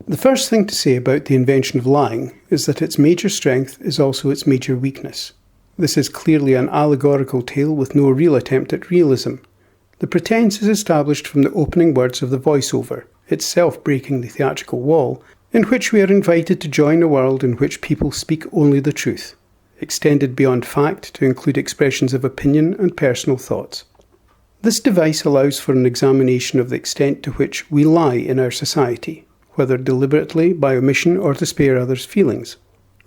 The first thing to say about the invention of lying is that its major strength is also its major weakness. This is clearly an allegorical tale with no real attempt at realism. The pretense is established from the opening words of the voiceover, itself breaking the theatrical wall, in which we are invited to join a world in which people speak only the truth, extended beyond fact to include expressions of opinion and personal thoughts. This device allows for an examination of the extent to which we lie in our society, whether deliberately, by omission, or to spare others' feelings.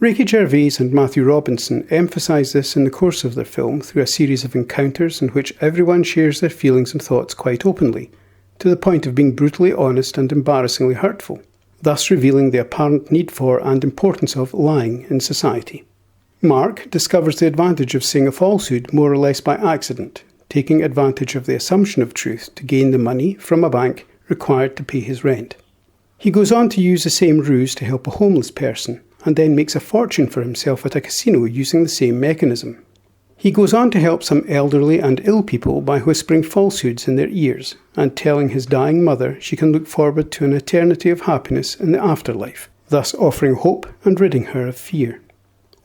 Gervais and Matthew Robinson emphasise this in the course of their film through a series of encounters in which everyone shares their feelings and thoughts quite openly, to the point of being brutally honest and embarrassingly hurtful, thus revealing the apparent need for and importance of lying in society. Mark discovers the advantage of saying a falsehood more or less by accident, taking advantage of the assumption of truth to gain the money from a bank required to pay his rent. He goes on to use the same ruse to help a homeless person, and then makes a fortune for himself at a casino using the same mechanism. He goes on to help some elderly and ill people by whispering falsehoods in their ears and telling his dying mother she can look forward to an eternity of happiness in the afterlife, thus offering hope and ridding her of fear.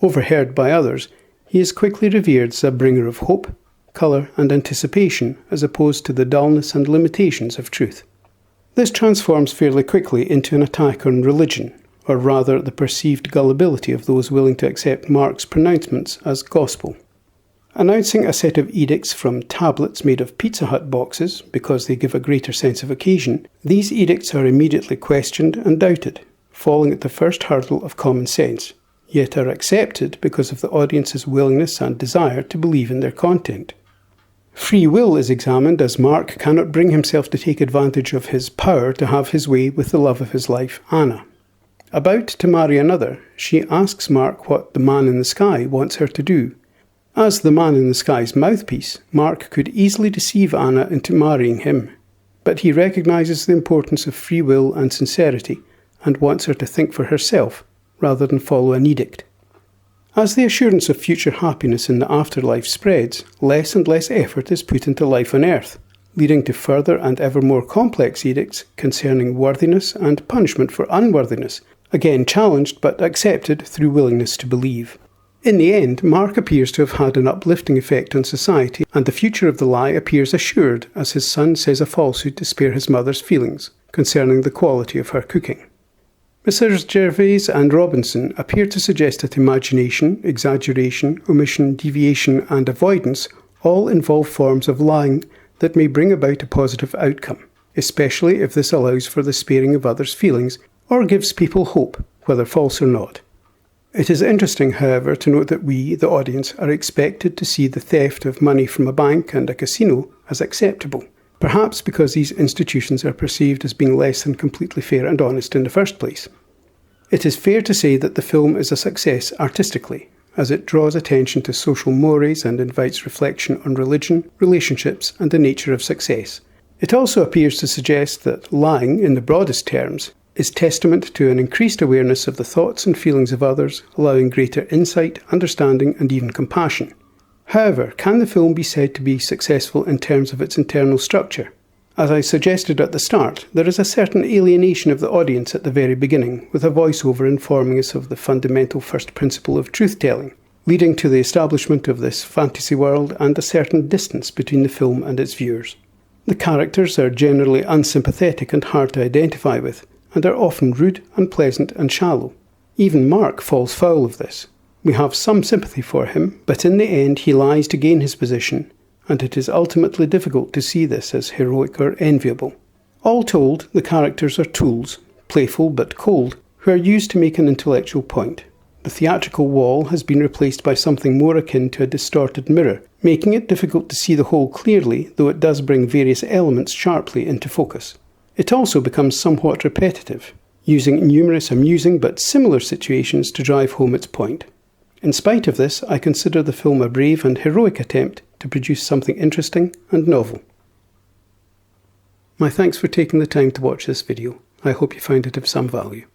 Overheard by others, he is quickly revered as a bringer of hope, colour and anticipation, as opposed to the dullness and limitations of truth. This transforms fairly quickly into an attack on religion, or rather the perceived gullibility of those willing to accept Mark's pronouncements as gospel. Announcing a set of edicts from tablets made of Pizza Hut boxes because they give a greater sense of occasion, these edicts are immediately questioned and doubted, falling at the first hurdle of common sense, yet are accepted because of the audience's willingness and desire to believe in their content. Free will is examined as Mark cannot bring himself to take advantage of his power to have his way with the love of his life, Anna. About to marry another, she asks Mark what the man in the sky wants her to do. As the man in the sky's mouthpiece, Mark could easily deceive Anna into marrying him, but he recognises the importance of free will and sincerity and wants her to think for herself rather than follow an edict. As the assurance of future happiness in the afterlife spreads, less and less effort is put into life on earth, leading to further and ever more complex edicts concerning worthiness and punishment for unworthiness, again challenged but accepted through willingness to believe. In the end, Mark appears to have had an uplifting effect on society, and the future of the lie appears assured as his son says a falsehood to spare his mother's feelings concerning the quality of her cooking. Messrs. Gervais and Robinson appear to suggest that imagination, exaggeration, omission, deviation and avoidance all involve forms of lying that may bring about a positive outcome, especially if this allows for the sparing of others' feelings or gives people hope, whether false or not. It is interesting, however, to note that we, the audience, are expected to see the theft of money from a bank and a casino as acceptable, perhaps because these institutions are perceived as being less than completely fair and honest in the first place. It is fair to say that the film is a success artistically, as it draws attention to social mores and invites reflection on religion, relationships and the nature of success. It also appears to suggest that lying, in the broadest terms, is testament to an increased awareness of the thoughts and feelings of others, allowing greater insight, understanding and even compassion. However, can the film be said to be successful in terms of its internal structure? As I suggested at the start, there is a certain alienation of the audience at the very beginning, with a voiceover informing us of the fundamental first principle of truth-telling, leading to the establishment of this fantasy world and a certain distance between the film and its viewers. The characters are generally unsympathetic and hard to identify with, and are often rude, unpleasant and shallow. Even Mark falls foul of this. We have some sympathy for him, but in the end he lies to gain his position, and it is ultimately difficult to see this as heroic or enviable. All told, the characters are tools, playful but cold, who are used to make an intellectual point. The theatrical wall has been replaced by something more akin to a distorted mirror, making it difficult to see the whole clearly, though it does bring various elements sharply into focus. It also becomes somewhat repetitive, using numerous amusing but similar situations to drive home its point. In spite of this, I consider the film a brave and heroic attempt to produce something interesting and novel. My thanks for taking the time to watch this video. I hope you find it of some value.